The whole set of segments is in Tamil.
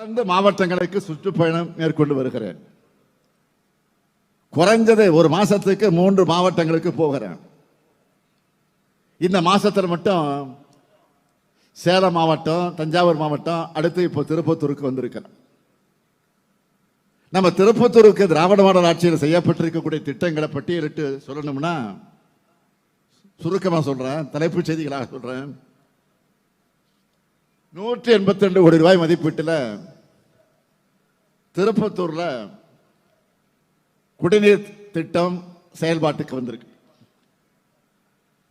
அந்த மாவட்டங்களுக்கு சுற்றுப்பயணம் மேற்கொண்டு வருகிறேன். குறைஞ்சது ஒரு மாசத்துக்கு 3 மாவட்டங்களுக்கு போகிறேன். இந்த மாசத்துல மட்டும் சேலம் மாவட்டம், தஞ்சாவூர் மாவட்டம், அடுத்து இப்போ திருப்பத்தூருக்கு வந்திருக்கிறேன். நம்ம திருப்பத்தூருக்கு திராவிட மாடல் ஆட்சியில் செய்யப்பட்டிருக்கக்கூடிய திட்டங்களை பட்டியலிட்டு சொல்லணும்னா சுருக்கமா சொல்றேன், தலைப்புச் செய்திகளாக சொல்றேன். 182 கோடி ரூபாய் மதிப்பீட்டில் திருப்பத்தூர்ல குடிநீர் திட்டம் செயல்பாட்டுக்கு வந்திருக்கு.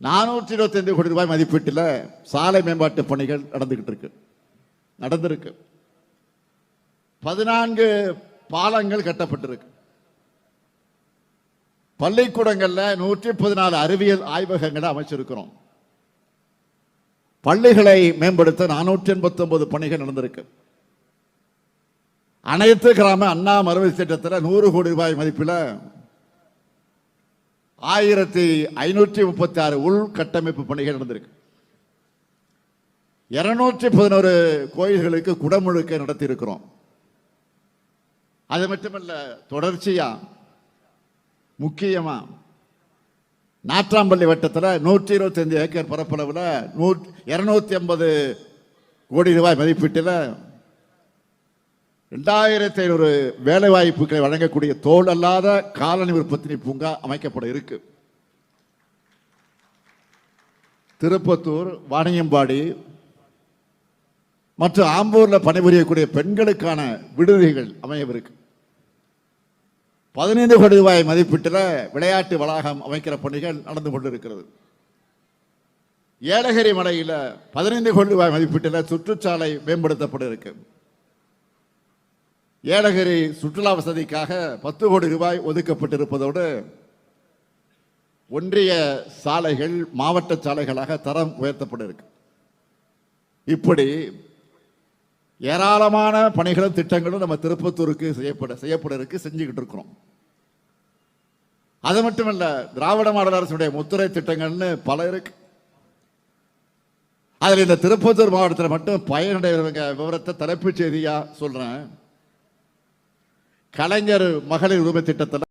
425 கோடி ரூபாய் மதிப்பீட்டில் சாலை மேம்பாட்டு பணிகள் நடந்திருக்கு. 14 பாலங்கள் கட்டப்பட்டிருக்கு. பள்ளிக்கூடங்கள்ல 114 அறிவியல் ஆய்வகங்களை அமைச்சிருக்கிறோம். பள்ளிகளை மேம்படுத்த 489 பணிகள் நடந்திருக்கு. அனைத்து கிராம அண்ணா மறுவழி திட்டத்தில் 100 கோடி ரூபாய் மதிப்பில் 1536 உள்கட்டமைப்பு பணிகள் நடந்திருக்கு. 211 கோயில்களுக்கு குடமுழுக்கை நடத்தி இருக்கிறோம். அது மட்டுமல்ல, தொடர்ச்சியா முக்கியமா நாற்றாம்பள்ளி வட்டத்தில் 125 ஏக்கர் பரப்பளவில் 250 கோடி ரூபாய் மதிப்பீட்டில் 2500 வேலை வாய்ப்புகளை வழங்கக்கூடிய தோல் அல்லாத காலணி உற்பத்தி பூங்கா அமைக்கப்பட இருக்கு. திருப்பத்தூர், வாணியம்பாடி மற்றும் ஆம்பூர்ல பணிபுரியக்கூடிய பெண்களுக்கான விடுதிகள் அமையவிருக்கு. 15 கோடி ரூபாய் மதிப்பீட்டில் விளையாட்டு வளாகம் அமைக்கிற பணிகள் நடந்து கொண்டிருக்கிறது. ஏலகிரி மலையில் 15 கோடி ரூபாய் மதிப்பீட்டில் சுற்றுச்சாலை மேம்படுத்தப்பட இருக்கு. ஏலகிரி சுற்றுலா வசதிக்காக 10 கோடி ரூபாய் ஒதுக்கப்பட்டிருப்பதோடு ஒன்றிய சாலைகள் மாவட்ட சாலைகளாக தரம் உயர்த்தப்பட இருக்கு. இப்படி ஏராளமான பணிகளும் திட்டங்களும் நம்ம திருப்பத்தூருக்கு செய்யப்பட இருக்கு, செஞ்சுக்கிட்டு இருக்கிறோம். அது மட்டுமல்ல, திராவிட மாடல் அரசுடைய முத்துரை திட்டங்கள்னு பல இருக்கு. அதில் இந்த திருப்பத்தூர் மாவட்டத்தில் மட்டும் பயனடைகிறவங்க விவரத்தை தலைப்புச் செய்தியா சொல்றேன். கலைஞர் மகளிர் உரிமை திட்டத்தில்